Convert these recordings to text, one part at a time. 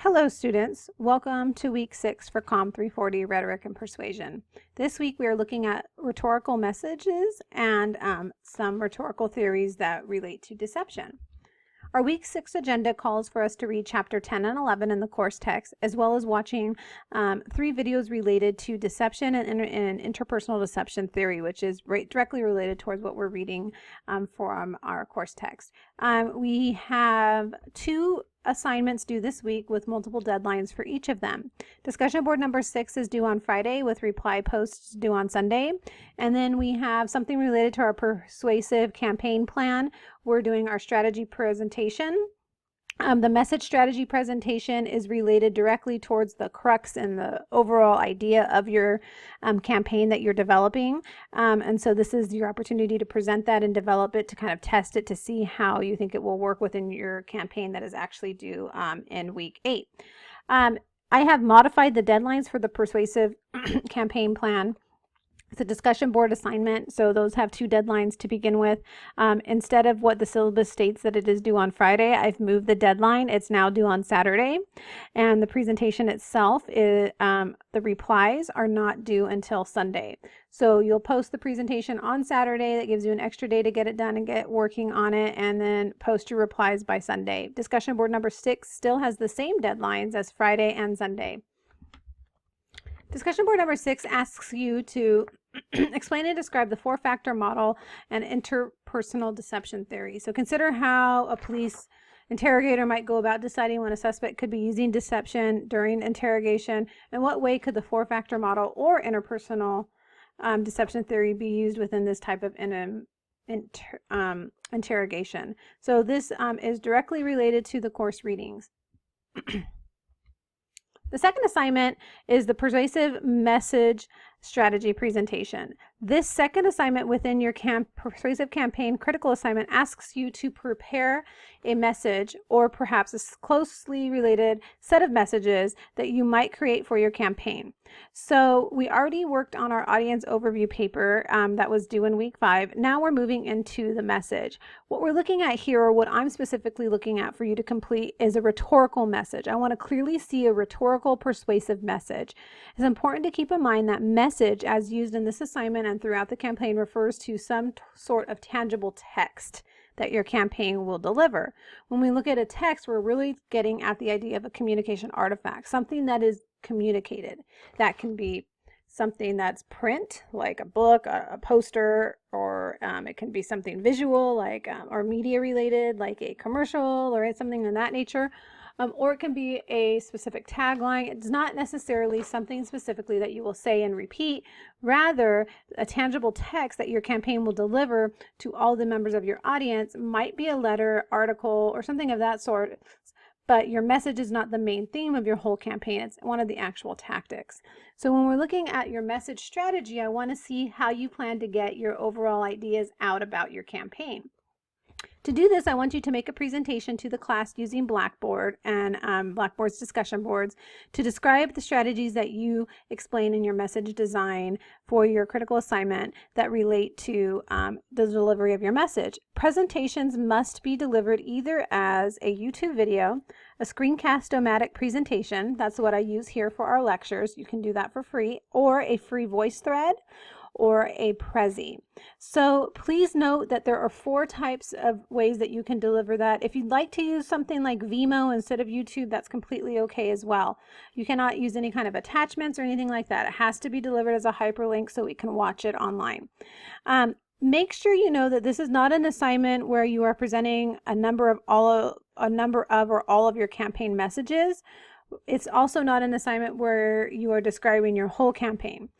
Hello students, welcome to week 6 for COM 340 Rhetoric and Persuasion. This week we are looking at rhetorical messages and some rhetorical theories that relate to deception. Our week 6 agenda calls for us to read chapter 10 and 11 in the course text, as well as watching 3 videos related to deception and interpersonal deception theory, which is directly related towards what we're reading from our course text. We have 2 assignments due this week with multiple deadlines for each of them. Discussion board number 6 is due on Friday with reply posts due on Sunday. And then we have something related to our persuasive campaign plan. We're doing our strategy presentation. The message strategy presentation is related directly towards the crux and the overall idea of your campaign that you're developing. And so this is your opportunity to present that and develop it, to kind of test it to see how you think it will work within your campaign that is actually due in week 8. I have modified the deadlines for the persuasive campaign plan. It's a discussion board assignment, so those have 2 deadlines to begin with. Instead of what the syllabus states that it is due on Friday, I've moved the deadline. It's now due on Saturday. And the presentation itself, the replies are not due until Sunday. So you'll post the presentation on Saturday. That gives you an extra day to get it done and get working on it, and then post your replies by Sunday. Discussion board number 6 still has the same deadlines as Friday and Sunday. Discussion board number 6 asks you to explain and describe the 4-factor model and interpersonal deception theory. So consider how a police interrogator might go about deciding when a suspect could be using deception during interrogation, and what way could the 4-factor model or interpersonal deception theory be used within this type of interrogation. So this is directly related to the course readings. The second assignment is the persuasive message strategy presentation. This second assignment within your persuasive campaign critical assignment asks you to prepare a message, or perhaps a closely related set of messages that you might create for your campaign. So we already worked on our audience overview paper that was due in week 5. Now we're moving into the message. What we're looking at here, or what I'm specifically looking at for you to complete, is a rhetorical message. I want to clearly see a rhetorical persuasive message. It's important to keep in mind that message, as used in this assignment and throughout the campaign, refers to some sort of tangible text that your campaign will deliver. When we look at a text, we're really getting at the idea of a communication artifact, something that is communicated. That can be something that's print, like a book, a poster, or it can be something visual, like or media related, like a commercial or something of that nature. Or it can be a specific tagline. It's not necessarily something specifically that you will say and repeat, rather a tangible text that your campaign will deliver to all the members of your audience. Might be a letter, article, or something of that sort, but your message is not the main theme of your whole campaign. It's one of the actual tactics. So when we're looking at your message strategy, I want to see how you plan to get your overall ideas out about your campaign. To do this, I want you to make a presentation to the class using Blackboard and Blackboard's discussion boards to describe the strategies that you explain in your message design for your critical assignment that relate to the delivery of your message. Presentations must be delivered either as a YouTube video, a screencast-o-matic presentation, that's what I use here for our lectures, you can do that for free, or a free voice thread, or a Prezi. So please note that there are 4 types of ways that you can deliver that. If you'd like to use something like Vimeo instead of YouTube, that's completely okay as well. You cannot use any kind of attachments or anything like that. It has to be delivered as a hyperlink so we can watch it online. Make sure you know that this is not an assignment where you are presenting a number of or all of your campaign messages. It's also not an assignment where you are describing your whole campaign.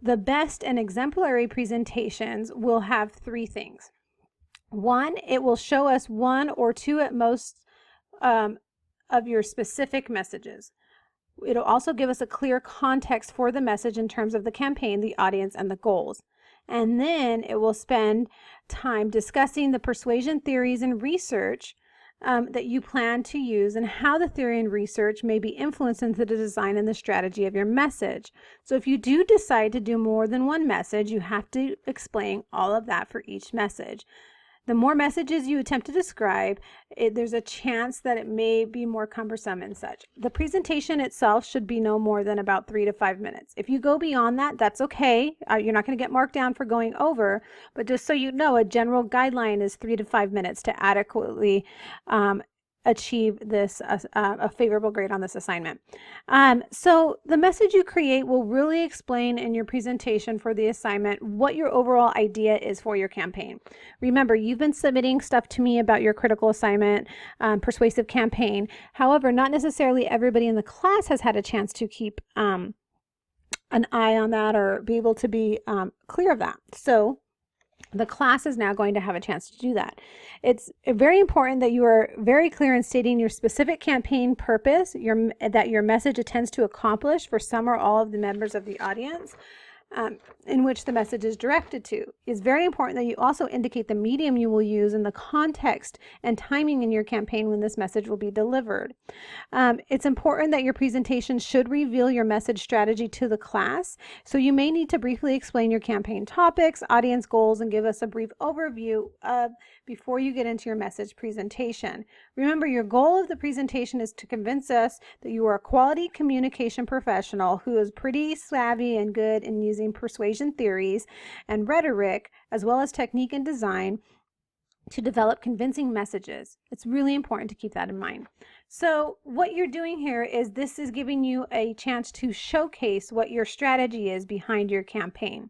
The best and exemplary presentations will have 3 things. 1, it will show us 1 or 2 at most of your specific messages. It'll also give us a clear context for the message in terms of the campaign, the audience, and the goals. And then it will spend time discussing the persuasion theories and research that you plan to use, and how the theory and research may be influenced into the design and the strategy of your message. So if you do decide to do more than one message, you have to explain all of that for each message. The more messages you attempt to describe, there's a chance that it may be more cumbersome and such. The presentation itself should be no more than about 3 to 5 minutes. If you go beyond that, that's okay. You're not going to get marked down for going over, but just so you know, a general guideline is 3 to 5 minutes to adequately achieve this a favorable grade on this assignment. So the message you create will really explain in your presentation for the assignment what your overall idea is for your campaign. Remember, you've been submitting stuff to me about your critical assignment, persuasive campaign. However, not necessarily everybody in the class has had a chance to keep an eye on that or be able to be clear of that. So the class is now going to have a chance to do that. It's very important that you are very clear in stating your specific campaign purpose, that your message intends to accomplish for some or all of the members of the audience in which the message is directed to. It's very important that you also indicate the medium you will use and the context and timing in your campaign when this message will be delivered. It's important that your presentation should reveal your message strategy to the class, so you may need to briefly explain your campaign topics, audience goals, and give us a brief overview before you get into your message presentation. Remember, your goal of the presentation is to convince us that you are a quality communication professional who is pretty savvy and good in using persuasion theories and rhetoric, as well as technique and design, to develop convincing messages. It's really important to keep that in mind. So what you're doing here is this is giving you a chance to showcase what your strategy is behind your campaign,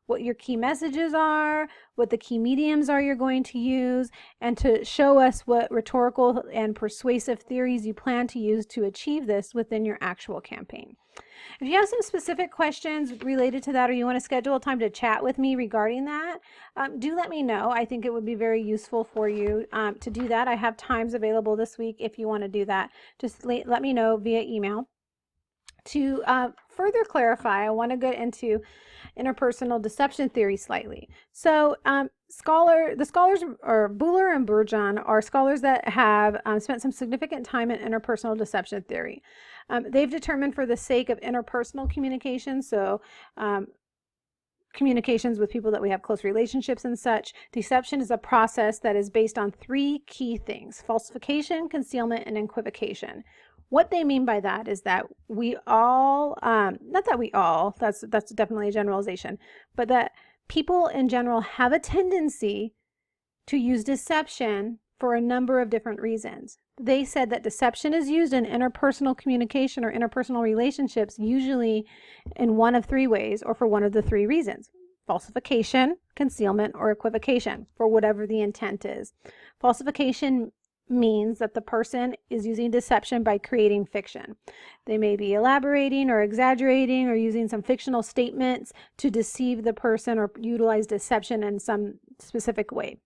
what your key messages are, what the key mediums are you're going to use, and to show us what rhetorical and persuasive theories you plan to use to achieve this within your actual campaign. If you have some specific questions related to that, or you want to schedule a time to chat with me regarding that, do let me know. I think it would be very useful for you to do that. I have times available this week if you want to do that. Just let me know via email. To further clarify, I want to get into interpersonal deception theory slightly. So the scholars, or Buhler and Bourgeon, are scholars that have spent some significant time in interpersonal deception theory. They've determined, for the sake of interpersonal communication, so communications with people that we have close relationships and such, deception is a process that is based on 3 key things: falsification, concealment, and equivocation. What they mean by that is that we all, not that we all, that's definitely a generalization, but that people in general have a tendency to use deception for a number of different reasons. They said that deception is used in interpersonal communication or interpersonal relationships usually in one of 3 ways, or for one of the 3 reasons: falsification, concealment, or equivocation, for whatever the intent is. Falsification means that the person is using deception by creating fiction. They may be elaborating or exaggerating or using some fictional statements to deceive the person or utilize deception in some specific way.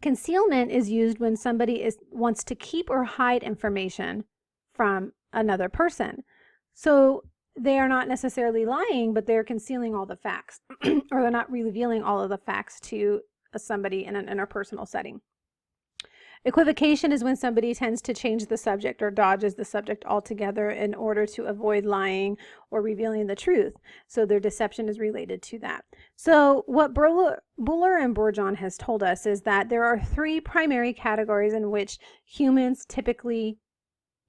Concealment is used when somebody wants to keep or hide information from another person. So they are not necessarily lying, but they're concealing all the facts, or they're not revealing all of the facts to somebody in an interpersonal setting. Equivocation is when somebody tends to change the subject or dodges the subject altogether in order to avoid lying or revealing the truth. So their deception is related to that. So what Buhler and Bourgeon has told us is that there are 3 primary categories in which humans typically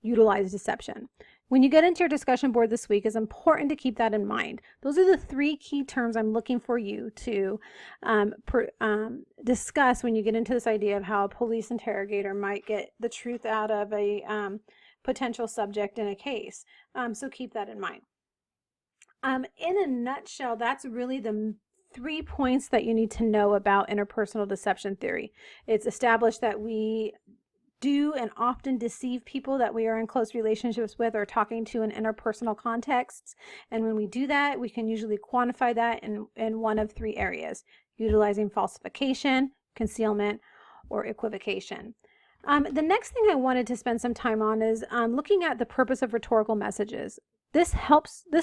utilize deception. When you get into your discussion board this week, it's important to keep that in mind. Those are the 3 key terms I'm looking for you to discuss when you get into this idea of how a police interrogator might get the truth out of a potential subject in a case. So keep that in mind. In a nutshell, that's really the 3 points that you need to know about interpersonal deception theory. It's established that we do and often deceive people that we are in close relationships with or talking to in interpersonal contexts. And when we do that, we can usually quantify that in one of 3 areas: utilizing falsification, concealment, or equivocation. The next thing I wanted to spend some time on is looking at the purpose of rhetorical messages. This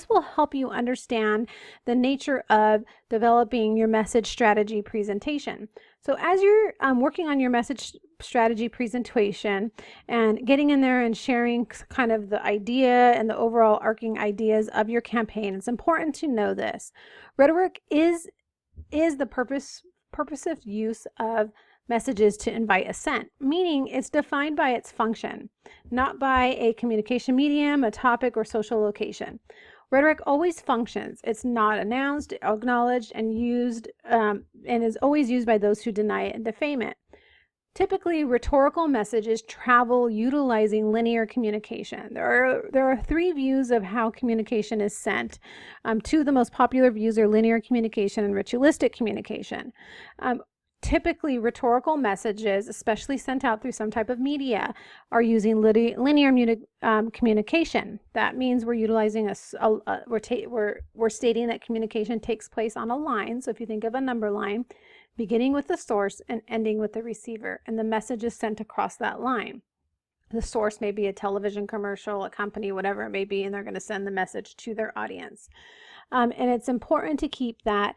will help you understand the nature of developing your message strategy presentation. So as you're working on your message strategy presentation and getting in there and sharing kind of the idea and the overall arcing ideas of your campaign, it's important to know this. Rhetoric is the purposive use of messages to invite assent, meaning it's defined by its function, not by a communication medium, a topic, or social location. Rhetoric always functions. It's not announced, acknowledged, and used, and is always used by those who deny it and defame it. Typically, rhetorical messages travel utilizing linear communication. There are three views of how communication is sent. Two of the most popular views are linear communication and ritualistic communication. Typically, rhetorical messages, especially sent out through some type of media, are using linear communication. That means we're utilizing we're stating that communication takes place on a line. So if you think of a number line, beginning with the source and ending with the receiver, and the message is sent across that line. The source may be a television commercial, a company, whatever it may be, and they're going to send the message to their audience. And it's important to keep that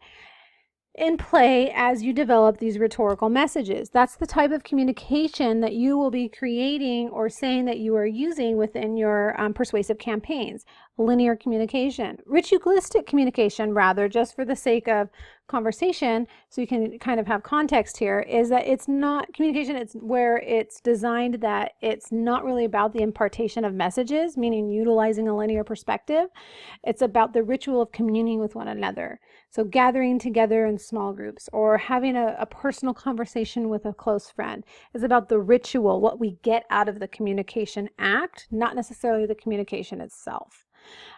in play as you develop these rhetorical messages. That's the type of communication that you will be creating or saying that you are using within your persuasive campaigns. Linear communication, ritualistic communication, rather, just for the sake of conversation, so you can kind of have context here, is that it's not communication, it's where it's designed that it's not really about the impartation of messages, meaning utilizing a linear perspective. It's about the ritual of communing with one another. So gathering together in small groups or having a personal conversation with a close friend is about the ritual, what we get out of the communication act, not necessarily the communication itself.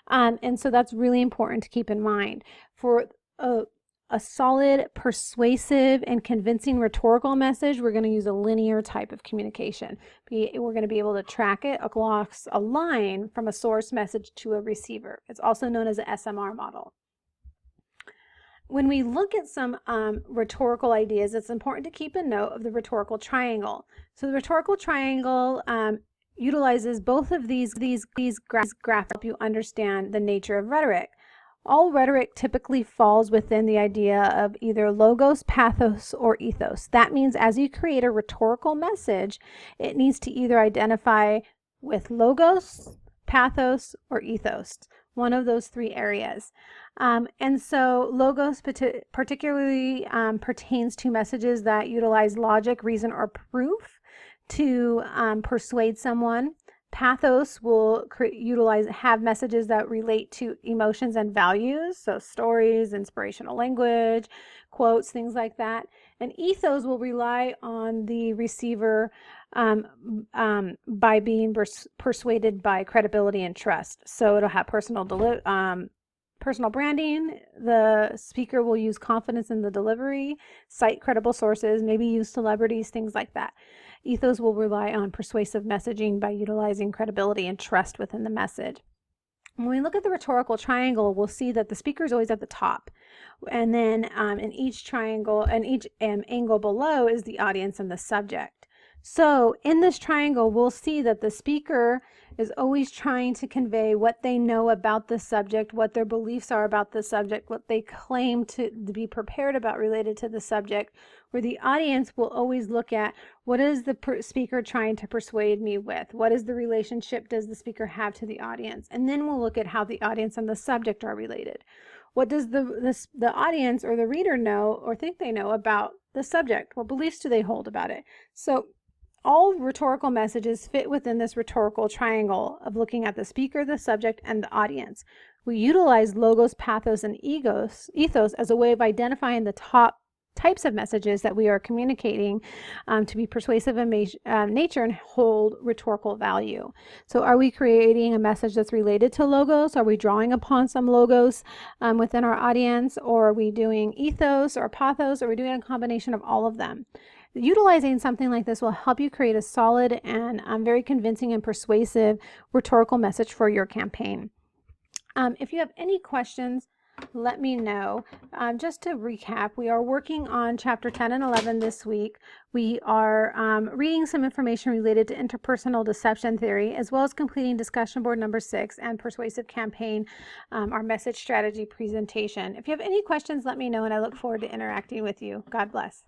And so that's really important to keep in mind. For a solid, persuasive, and convincing rhetorical message, we're going to use a linear type of communication. We're going to be able to track it across a line from a source message to a receiver. It's also known as an SMR model. When we look at some rhetorical ideas, it's important to keep a note of the rhetorical triangle. So the rhetorical triangle utilizes both of these graphs to help you understand the nature of rhetoric. All rhetoric typically falls within the idea of either logos, pathos, or ethos. That means as you create a rhetorical message, it needs to either identify with logos, pathos, or ethos, one of those three areas. And so logos particularly pertains to messages that utilize logic, reason, or proof to persuade someone. Pathos will have messages that relate to emotions and values, so stories, inspirational language, quotes, things like that. And ethos will rely on the receiver by being persuaded by credibility and trust. So it'll have personal branding. The speaker will use confidence in the delivery, cite credible sources, maybe use celebrities, things like that. Ethos will rely on persuasive messaging by utilizing credibility and trust within the message. When we look at the rhetorical triangle, we'll see that the speaker is always at the top. And then in each triangle and each angle below is the audience and the subject. So in this triangle, we'll see that the speaker is always trying to convey what they know about the subject, what their beliefs are about the subject, what they claim to be prepared about related to the subject, where the audience will always look at what is the speaker trying to persuade me with? What is the relationship does the speaker have to the audience? And then we'll look at how the audience and the subject are related. What does the audience or the reader know or think they know about the subject? What beliefs do they hold about it? So all rhetorical messages fit within this rhetorical triangle of looking at the speaker, the subject, and the audience. We utilize logos, pathos, and ethos as a way of identifying the top types of messages that we are communicating to be persuasive in nature and hold rhetorical value. So are we creating a message that's related to logos? Are we drawing upon some logos within our audience? Or are we doing ethos or pathos? Or are we doing a combination of all of them? Utilizing something like this will help you create a solid and very convincing and persuasive rhetorical message for your campaign. If you have any questions, let me know. Just to recap, we are working on chapter 10 and 11 this week. We are reading some information related to interpersonal deception theory, as well as completing discussion board number 6 and persuasive campaign, our message strategy presentation. If you have any questions, let me know, and I look forward to interacting with you. God bless.